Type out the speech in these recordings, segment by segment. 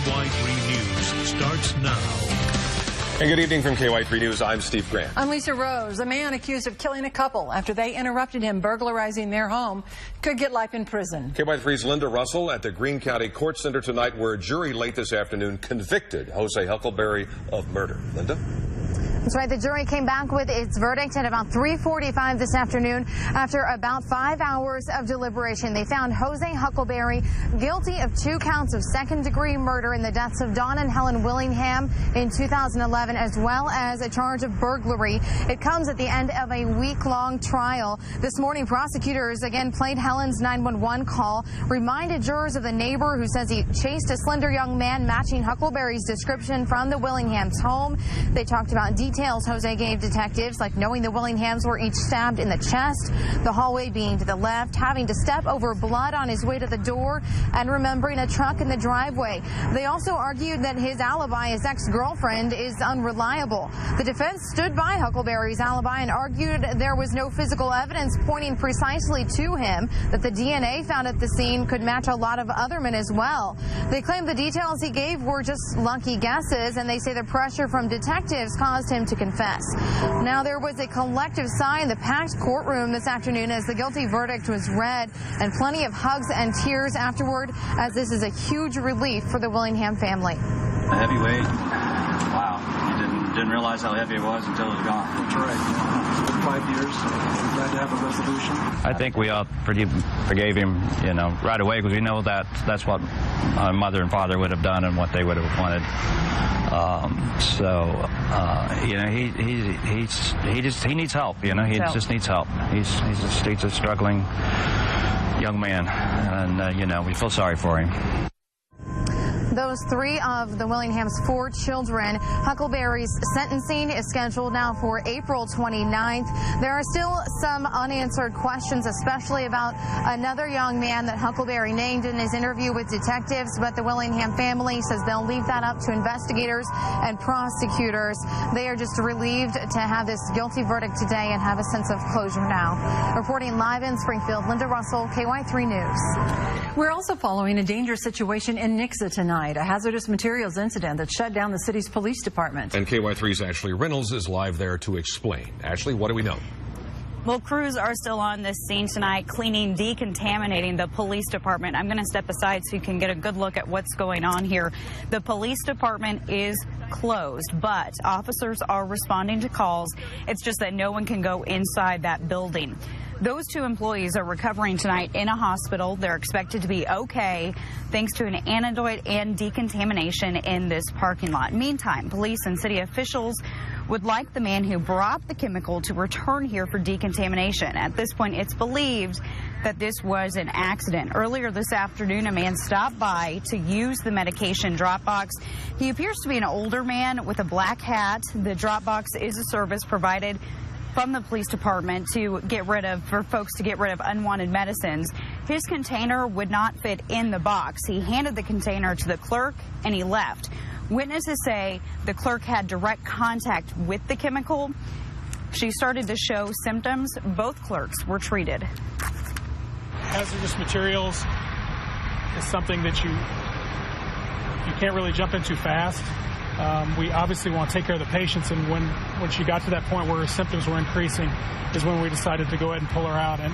KY3 News starts now. And good evening from KY3 News. I'm Steve Grant. I'm Lisa Rose. A man accused of killing a couple after they interrupted him burglarizing their home could get life in prison. KY3's Linda Russell at the Greene County Court Center tonight, where a jury late this afternoon convicted Jose Huckleberry of murder. Linda? That's right. The jury came back with its verdict at about 3:45 this afternoon. After about 5 hours of deliberation, they found Jose Huckleberry guilty of 2 counts of second-degree murder in the deaths of Don and Helen Willingham in 2011, as well as a charge of burglary. It comes at the end of a week-long trial. This morning, prosecutors again played Helen's 911 call, reminded jurors of the neighbor who says he chased a slender young man matching Huckleberry's description from the Willinghams' home. They talked about details Jose gave detectives, like knowing the Willinghams were each stabbed in the chest, the hallway being to the left, having to step over blood on his way to the door, and remembering a truck in the driveway. They also argued that his alibi, his ex-girlfriend, is unreliable. The defense stood by Huckleberry's alibi and argued there was no physical evidence pointing precisely to him, that the DNA found at the scene could match a lot of other men as well. They claim the details he gave were just lucky guesses, and they say the pressure from detectives caused him to confess. Now, there was a collective sigh in the packed courtroom this afternoon as the guilty verdict was read, and plenty of hugs and tears afterward, as this is a huge relief for the Willingham family. A heavyweight. Wow. You didn't realize how heavy it was until it was gone. That's right. It's been 5 years. We're glad to have a resolution. I think we all forgave him, right away, because we know that's what my mother and father would have done and what they would have wanted. He needs help. He just needs help. He's a struggling young man, and we feel sorry for him. Those 3 of the Willinghams' 4 children. Huckleberry's sentencing is scheduled now for April 29th. There are still some unanswered questions, especially about another young man that Huckleberry named in his interview with detectives, but the Willingham family says they'll leave that up to investigators and prosecutors. They are just relieved to have this guilty verdict today and have a sense of closure now. Reporting live in Springfield, Linda Russell, KY3 News. We're also following a dangerous situation in Nixa tonight, a hazardous materials incident that shut down the city's police department. And KY3's Ashley Reynolds is live there to explain. Ashley, what do we know? Well, crews are still on this scene tonight, cleaning, decontaminating the police department. I'm going to step aside so you can get a good look at what's going on here. The police department is closed, but officers are responding to calls. It's just that no one can go inside that building. Those 2 employees are recovering tonight in a hospital. They're expected to be okay thanks to an antidote and decontamination in this parking lot. Meantime, police and city officials would like the man who brought the chemical to return here for decontamination. At this point, it's believed that this was an accident. Earlier this afternoon, a man stopped by to use the medication drop box. He appears to be an older man with a black hat. The drop box is a service provided from the police department for folks to get rid of unwanted medicines. His container would not fit in the box. He handed the container to the clerk and he left. Witnesses say the clerk had direct contact with the chemical. She started to show symptoms. Both clerks were treated. Hazardous materials is something that you can't really jump into fast. We obviously want to take care of the patients, and when she got to that point where her symptoms were increasing is when we decided to go ahead and pull her out and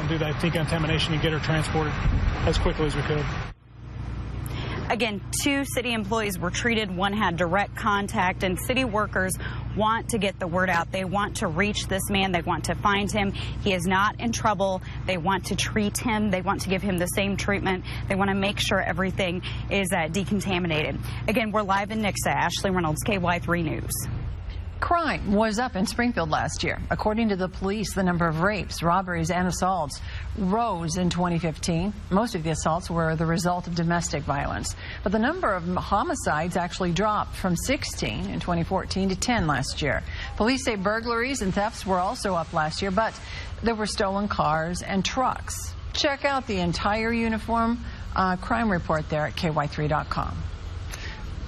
do that decontamination and get her transported as quickly as we could. Again, 2 city employees were treated. 1 had direct contact, and city workers want to get the word out. They want to reach this man. They want to find him. He is not in trouble. They want to treat him. They want to give him the same treatment. They want to make sure everything is decontaminated. Again, we're live in Nixa. Ashley Reynolds, KY3 News. Crime was up in Springfield last year. According to the police, the number of rapes, robberies, and assaults rose in 2015. Most of the assaults were the result of domestic violence. But the number of homicides actually dropped from 16 in 2014 to 10 last year. Police say burglaries and thefts were also up last year, but there were stolen cars and trucks. Check out the entire uniform crime report there at ky3.com.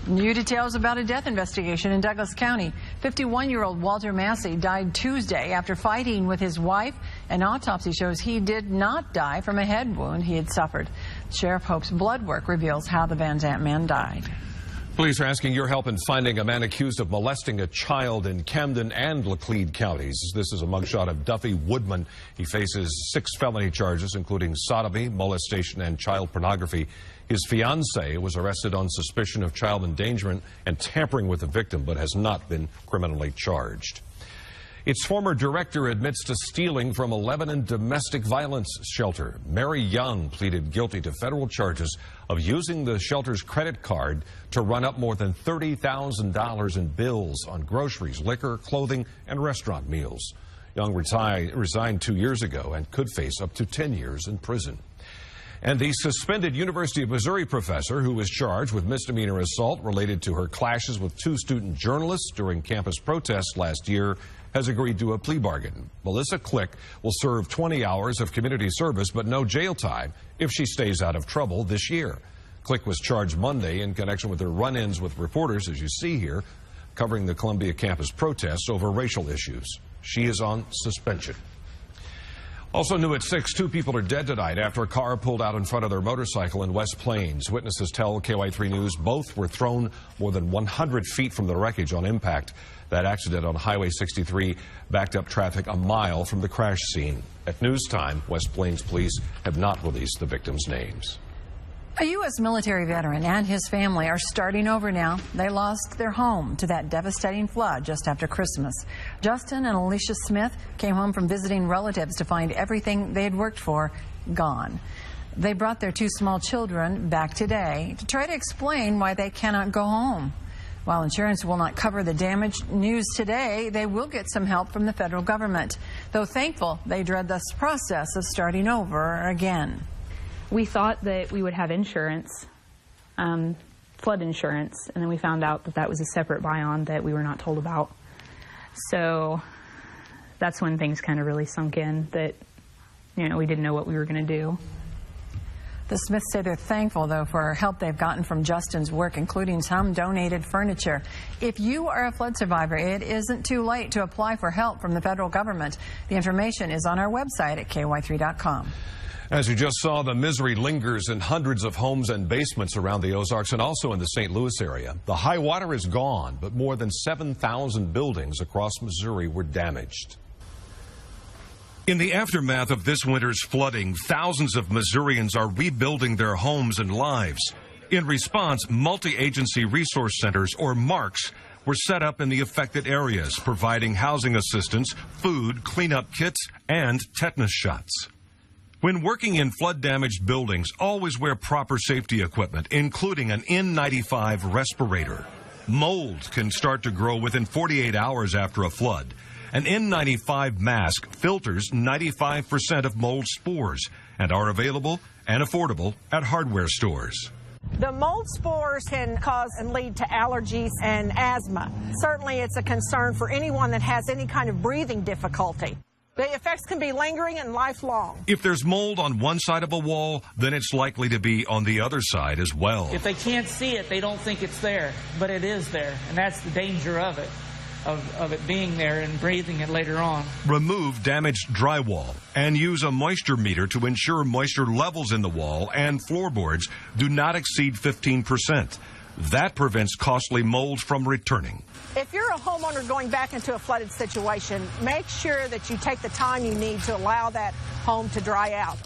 New details about a death investigation in Douglas County. 51-year-old Walter Massey died Tuesday after fighting with his wife. An autopsy shows he did not die from a head wound he had suffered. Sheriff Hope's blood work reveals how the Van Zant man died. Police are asking your help in finding a man accused of molesting a child in Camden and Laclede counties. This is a mugshot of Duffy Woodman. He faces 6 felony charges, including sodomy, molestation, and child pornography. His fiancée was arrested on suspicion of child endangerment and tampering with the victim, but has not been criminally charged. Its former director admits to stealing from a Lebanon domestic violence shelter. Mary Young pleaded guilty to federal charges of using the shelter's credit card to run up more than $30,000 in bills on groceries, liquor, clothing, and restaurant meals. Young resigned 2 years ago and could face up to 10 years in prison. And the suspended University of Missouri professor who was charged with misdemeanor assault related to her clashes with 2 student journalists during campus protests last year has agreed to a plea bargain. Melissa Click will serve 20 hours of community service but no jail time if she stays out of trouble this year. Click was charged Monday in connection with her run-ins with reporters, as you see here, covering the Columbia campus protests over racial issues. She is on suspension. Also new at 6, 2 people are dead tonight after a car pulled out in front of their motorcycle in West Plains. Witnesses tell KY3 News both were thrown more than 100 feet from the wreckage on impact. That accident on Highway 63 backed up traffic a mile from the crash scene. At news time, West Plains police have not released the victims' names. A U.S. military veteran and his family are starting over now. They lost their home to that devastating flood just after Christmas. Justin and Alicia Smith came home from visiting relatives to find everything they had worked for gone. They brought their 2 small children back today to try to explain why they cannot go home. While insurance will not cover the damage, news today they will get some help from the federal government. Though thankful, they dread this process of starting over again. We thought that we would have insurance, flood insurance, and then we found out that that was a separate buy-on that we were not told about. So that's when things kind of really sunk in that, you know, we didn't know what we were going to do. The Smiths say they're thankful, though, for help they've gotten from Justin's work, including some donated furniture. If you are a flood survivor, it isn't too late to apply for help from the federal government. The information is on our website at ky3.com. As you just saw, the misery lingers in hundreds of homes and basements around the Ozarks and also in the St. Louis area. The high water is gone, but more than 7,000 buildings across Missouri were damaged. In the aftermath of this winter's flooding, thousands of Missourians are rebuilding their homes and lives. In response, multi-agency resource centers, or MARCs, were set up in the affected areas, providing housing assistance, food, cleanup kits, and tetanus shots. When working in flood-damaged buildings, always wear proper safety equipment, including an N95 respirator. Mold can start to grow within 48 hours after a flood. An N95 mask filters 95% of mold spores and are available and affordable at hardware stores. The mold spores can cause and lead to allergies and asthma. Certainly it's a concern for anyone that has any kind of breathing difficulty. The effects can be lingering and lifelong. If there's mold on one side of a wall, then it's likely to be on the other side as well. If they can't see it, they don't think it's there, but it is there, and that's the danger of it. Of it being there and breathing it later on. Remove damaged drywall and use a moisture meter to ensure moisture levels in the wall and floorboards do not exceed 15%. That prevents costly mold from returning. If you're a homeowner going back into a flooded situation, make sure that you take the time you need to allow that home to dry out.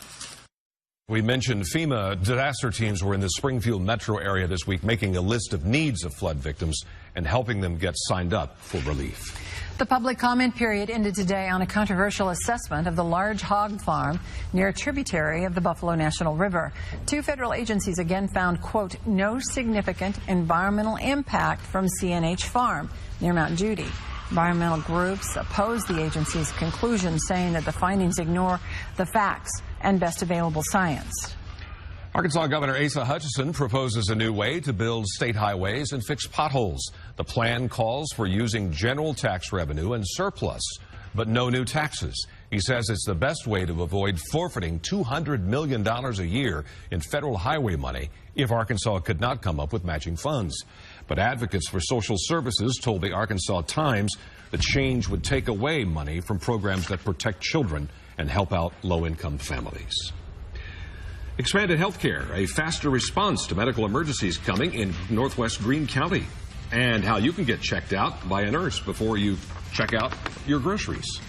We mentioned FEMA disaster teams were in the Springfield metro area this week making a list of needs of flood victims and helping them get signed up for relief. The public comment period ended today on a controversial assessment of the large hog farm near a tributary of the Buffalo National River. 2 federal agencies again found, quote, no significant environmental impact from CNH Farm near Mount Judy. Environmental groups opposed the agency's conclusion, saying that the findings ignore the facts and best available science. Arkansas Governor Asa Hutchinson proposes a new way to build state highways and fix potholes. The plan calls for using general tax revenue and surplus, but no new taxes. He says it's the best way to avoid forfeiting $200 million a year in federal highway money if Arkansas could not come up with matching funds. But advocates for social services told the Arkansas Times the change would take away money from programs that protect children and help out low-income families. Expanded healthcare, a faster response to medical emergencies coming in Northwest Greene County. And how you can get checked out by a nurse before you check out your groceries.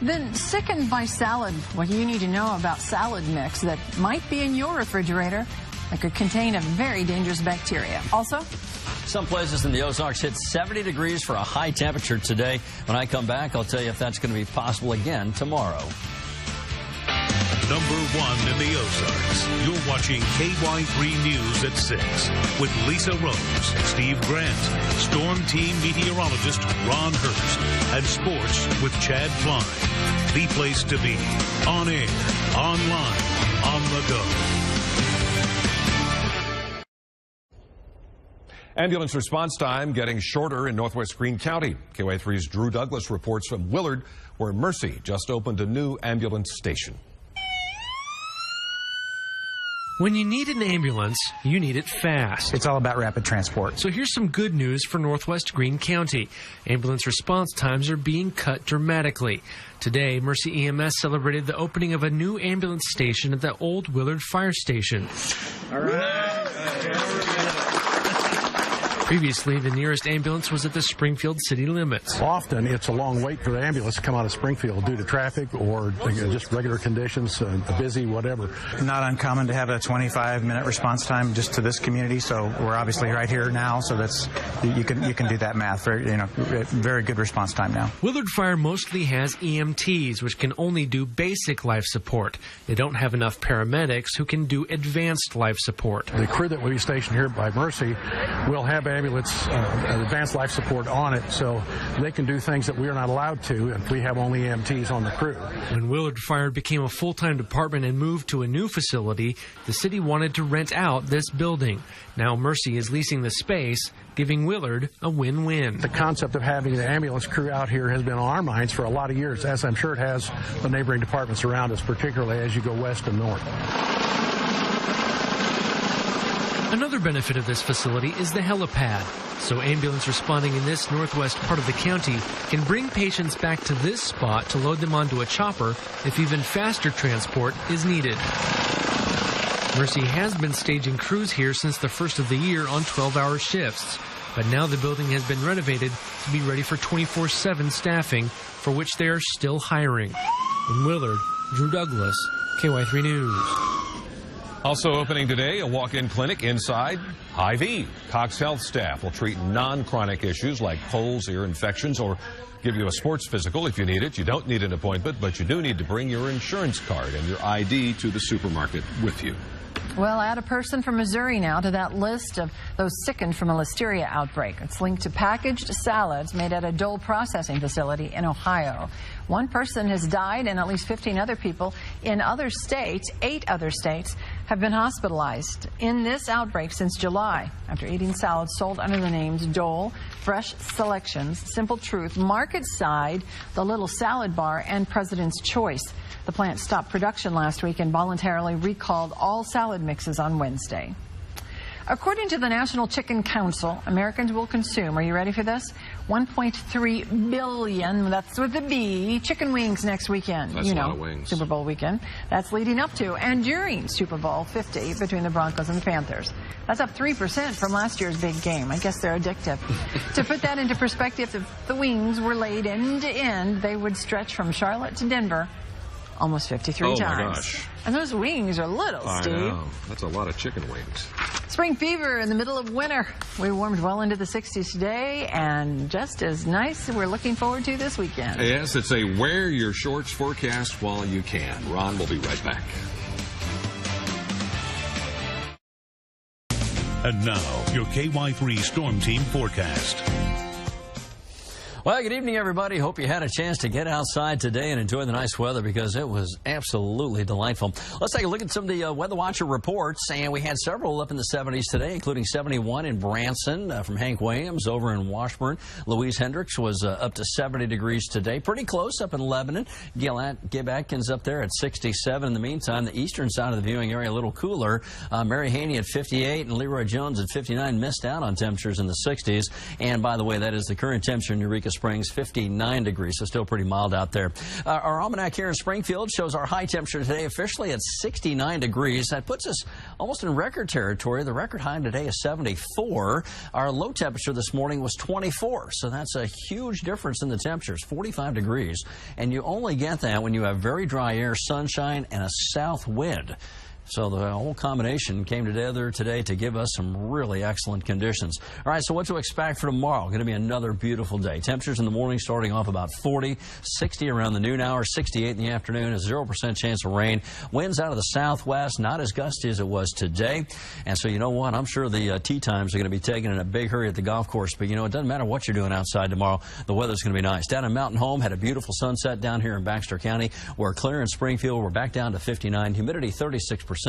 Then sickened by salad, what you need to know about salad mix that might be in your refrigerator that could contain a very dangerous bacteria. Also, some places in the Ozarks hit 70 degrees for a high temperature today. When I come back, I'll tell you if that's going to be possible again tomorrow. Number 1 in the Ozarks. You're watching KY3 News at 6 with Lisa Rose, Steve Grant, Storm Team meteorologist Ron Hurst, and sports with Chad Klein. The place to be. On air, online, on the go. Ambulance response time getting shorter in Northwest Greene County. KY3's Drew Douglas reports from Willard, where Mercy just opened a new ambulance station. When you need an ambulance, you need it fast. It's all about rapid transport. So here's some good news for Northwest Greene County. Ambulance response times are being cut dramatically. Today, Mercy EMS celebrated the opening of a new ambulance station at the old Willard Fire Station. All right. Previously, the nearest ambulance was at the Springfield city limits. Often, it's a long wait for the ambulance to come out of Springfield due to traffic or just regular conditions, busy, whatever. Not uncommon to have a 25-minute response time just to this community, so we're obviously right here now, so that's you can do that math. Very good response time now. Willard Fire mostly has EMTs, which can only do basic life support. They don't have enough paramedics who can do advanced life support. The crew that will be stationed here by Mercy will have ambulance advanced life support on it, so they can do things that we are not allowed to if we have only EMTs on the crew. When Willard Fire became a full-time department and moved to a new facility, the city wanted to rent out this building. Now Mercy is leasing the space, giving Willard a win-win. The concept of having the ambulance crew out here has been on our minds for a lot of years, as I'm sure it has the neighboring departments around us, particularly as you go west and north. Another benefit of this facility is the helipad. So ambulance responding in this northwest part of the county can bring patients back to this spot to load them onto a chopper if even faster transport is needed. Mercy has been staging crews here since the first of the year on 12-hour shifts. But now the building has been renovated to be ready for 24/7 staffing, for which they are still hiring. In Willard, Drew Douglas, KY3 News. Also opening today, a walk-in clinic inside Hy-Vee. Cox Health staff will treat non-chronic issues like colds, ear infections, or give you a sports physical if you need it. You don't need an appointment, but you do need to bring your insurance card and your ID to the supermarket with you. Well, add a person from Missouri now to that list of those sickened from a listeria outbreak. It's linked to packaged salads made at a Dole processing facility in Ohio. One person has died and at least 15 other people in other states, 8 other states, have been hospitalized in this outbreak since July after eating salads sold under the names Dole, Fresh Selections, Simple Truth, Market Side, The Little Salad Bar, and President's Choice. The plant stopped production last week and voluntarily recalled all salad mixes on Wednesday. According to the National Chicken Council, Americans will consume, are you ready for this? 1.3 billion, that's with a B, chicken wings next weekend. That's a lot of wings. Super Bowl weekend. That's leading up to and during Super Bowl 50 between the Broncos and the Panthers. That's up 3% from last year's big game. I guess they're addictive. To put that into perspective, if the wings were laid end to end, they would stretch from Charlotte to Denver almost 53 times. Oh, my gosh. And those wings are little, Steve. I know. That's a lot of chicken wings. Spring fever in the middle of winter. We warmed well into the 60s today, and just as nice we're looking forward to this weekend. Yes, it's a wear your shorts forecast while you can. Ron will be right back. And now, your KY3 Storm Team forecast. Well, good evening, everybody. Hope you had a chance to get outside today and enjoy the nice weather because it was absolutely delightful. Let's take a look at some of the Weather Watcher reports, and we had several up in the 70s today, including 71 in Branson from Hank Williams over in Washburn. Louise Hendricks was up to 70 degrees today, pretty close up in Lebanon. Gib Atkins up there at 67. In the meantime, the eastern side of the viewing area a little cooler. Mary Haney at 58 and Leroy Jones at 59 missed out on temperatures in the 60s. And by the way, that is the current temperature in Eureka Springs, 59 degrees, so still pretty mild out there. Our almanac here in Springfield shows our high temperature today officially at 69 degrees. That puts us almost in record territory. The record high today is 74. Our low temperature this morning was 24, so that's a huge difference in the temperatures, 45 degrees. And you only get that when you have very dry air, sunshine, and a south wind. So the whole combination came together today to give us some really excellent conditions. All right, so what to expect for tomorrow? Going to be another beautiful day. Temperatures in the morning starting off about 40, 60 around the noon hour, 68 in the afternoon, a 0% chance of rain. Winds out of the southwest, not as gusty as it was today. And so you know what? I'm sure the tee times are going to be taken in a big hurry at the golf course. But you know, it doesn't matter what you're doing outside tomorrow. The weather's going to be nice. Down in Mountain Home, had a beautiful sunset down here in Baxter County. We're clear in Springfield. We're back down to 59. Humidity 36%.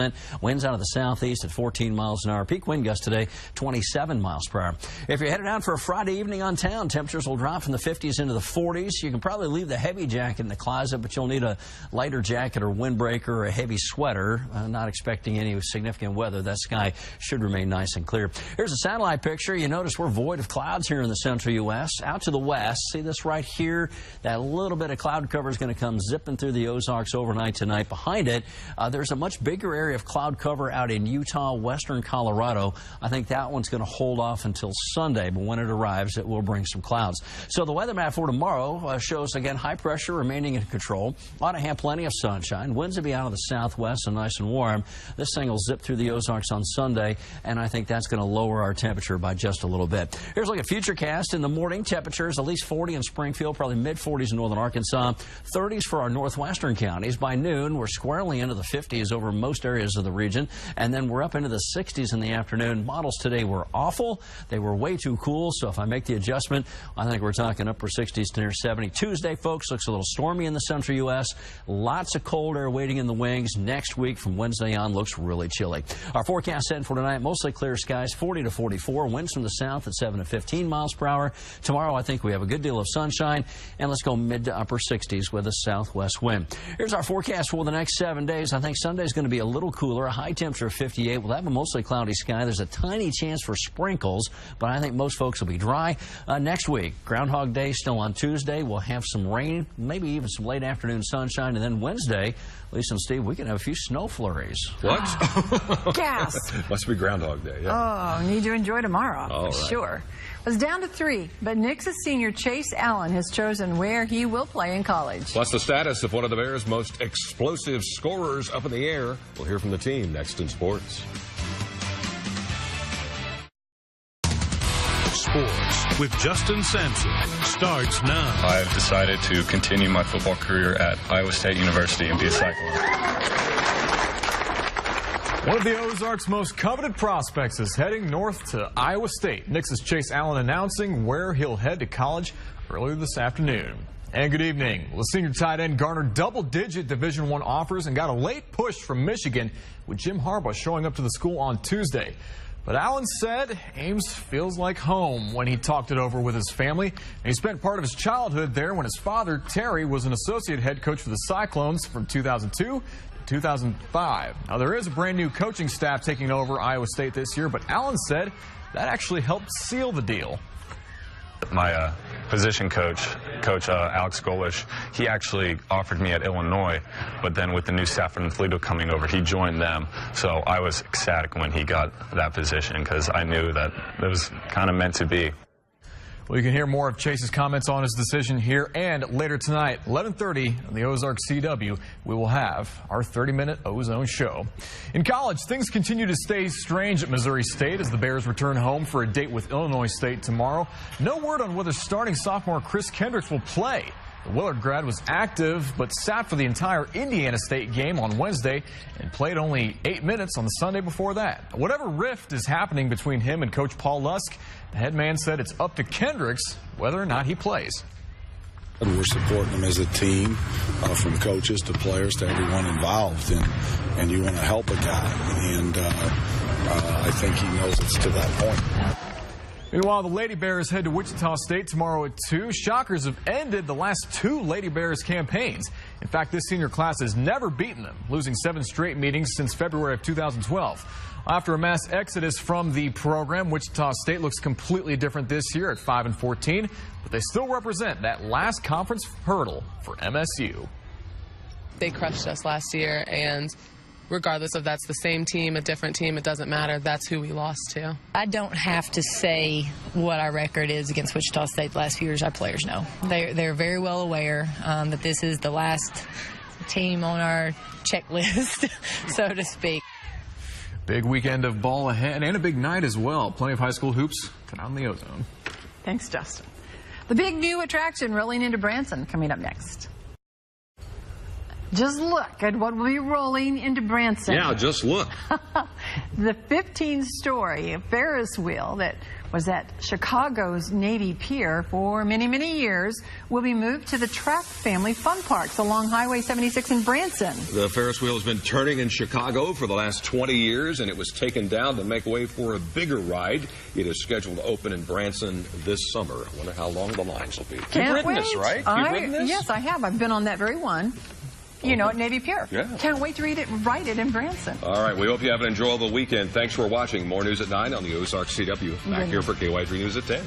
Winds out of the southeast at 14 miles an hour. Peak wind gust today, 27 miles per hour. If you're headed out for a Friday evening on town, temperatures will drop from the 50s into the 40s. You can probably leave the heavy jacket in the closet, but you'll need a lighter jacket or windbreaker or a heavy sweater. Not expecting any significant weather. That sky should remain nice and clear. Here's a satellite picture. You notice we're void of clouds here in the central U.S. Out to the west, see this right here? That little bit of cloud cover is going to come zipping through the Ozarks overnight tonight. Behind it, there's a much bigger area of cloud cover out in Utah, western Colorado. I think that one's going to hold off until Sunday, but when it arrives, it will bring some clouds. So the weather map for tomorrow shows, again, high pressure remaining in control. Ought to have plenty of sunshine. Winds will be out of the southwest and nice and warm. This thing will zip through the Ozarks on Sunday, and I think that's going to lower our temperature by just a little bit. Here's a look at Futurecast. In the morning, temperatures at least 40 in Springfield, probably mid-40s in northern Arkansas, 30s for our northwestern counties. By noon, we're squarely into the 50s over most areas of the region, and then we're up into the 60s in the afternoon. Models today were awful. They were way too cool, so if I make the adjustment, I think we're talking upper 60s to near 70. Tuesday, folks, looks a little stormy in the central U.S. Lots of cold air waiting in the wings. Next week, from Wednesday on, looks really chilly. Our forecast set for tonight, mostly clear skies, 40 to 44. Winds from the south at 7 to 15 miles per hour. Tomorrow, I think we have a good deal of sunshine, and let's go mid to upper 60s with a southwest wind. Here's our forecast for the next 7 days. I think Sunday's going to be a little cooler, a high temperature of 58. We'll have a mostly cloudy sky. There's a tiny chance for sprinkles, but I think most folks will be dry. Next week, Groundhog Day still on Tuesday. We'll have some rain, maybe even some late afternoon sunshine, and then Wednesday, Lisa and Steve, we can have a few snow flurries. What? Gas. Must be Groundhog Day, yeah. Oh, need to enjoy tomorrow. All right. Sure. It was down to 3, but Nix's senior Chase Allen has chosen where he will play in college. Plus the status of one of the Bears' most explosive scorers up in the air. We'll hear from the team next in sports. Sports with Justin Sampson starts now. I've decided to continue my football career at Iowa State University and be a cyclist. One of the Ozarks' most coveted prospects is heading north to Iowa State. Nix's Chase Allen announcing where he'll head to college earlier this afternoon. And good evening. Well, the senior tight end garnered double-digit Division I offers and got a late push from Michigan, with Jim Harbaugh showing up to the school on Tuesday. But Allen said Ames feels like home when he talked it over with his family. And he spent part of his childhood there when his father, Terry, was an associate head coach for the Cyclones from 2002 to 2005. Now, there is a brand new coaching staff taking over Iowa State this year, but Allen said that actually helped seal the deal. My position coach, Alex Golish, he actually offered me at Illinois, but then with the new Stafford and Toledo coming over, he joined them. So I was ecstatic when he got that position because I knew that it was kind of meant to be. Well, you can hear more of Chase's comments on his decision here and later tonight, 11:30 on the Ozark CW, we will have our 30-minute Ozone show. In college, things continue to stay strange at Missouri State as the Bears return home for a date with Illinois State tomorrow. No word on whether starting sophomore Chris Kendricks will play. The Willard grad was active but sat for the entire Indiana State game on Wednesday and played only 8 minutes on the Sunday before that. Whatever rift is happening between him and Coach Paul Lusk, the head man said it's up to Kendricks whether or not he plays. We're supporting them as a team, from coaches to players to everyone involved, and you want to help a guy, and I think he knows it's to that point. Meanwhile, the Lady Bears head to Wichita State tomorrow at 2. Shockers have ended the last 2 Lady Bears campaigns. In fact, this senior class has never beaten them, losing 7 straight meetings since February of 2012. After a mass exodus from the program, Wichita State looks completely different this year at 5-14, but they still represent that last conference hurdle for MSU. They crushed us last year, and regardless if that's the same team, a different team, it doesn't matter. That's who we lost to. I don't have to say what our record is against Wichita State the last few years. Our players know. They're very well aware that this is the last team on our checklist, so to speak. Big weekend of ball ahead and a big night as well. Plenty of high school hoops tonight on the Ozone. Thanks, Justin. The big new attraction rolling into Branson coming up next. Just look at what will be rolling into Branson. Yeah, just look. The 15-story Ferris wheel that was at Chicago's Navy Pier for many, many years will be moved to the Track Family Fun Parks along Highway 76 in Branson. The Ferris wheel has been turning in Chicago for the last 20 years, and it was taken down to make way for a bigger ride. It is scheduled to open in Branson this summer. I wonder how long the lines will be. Can't You've ridden this, right? You've ridden this? Yes, I have. I've been on that very one. You know, at Navy Pier. Yeah. Can't wait to ride it in Branson. All right, we hope you have an enjoyable weekend. Thanks for watching. More news at 9 on the Ozark CW. Back here for KY3 News at 10.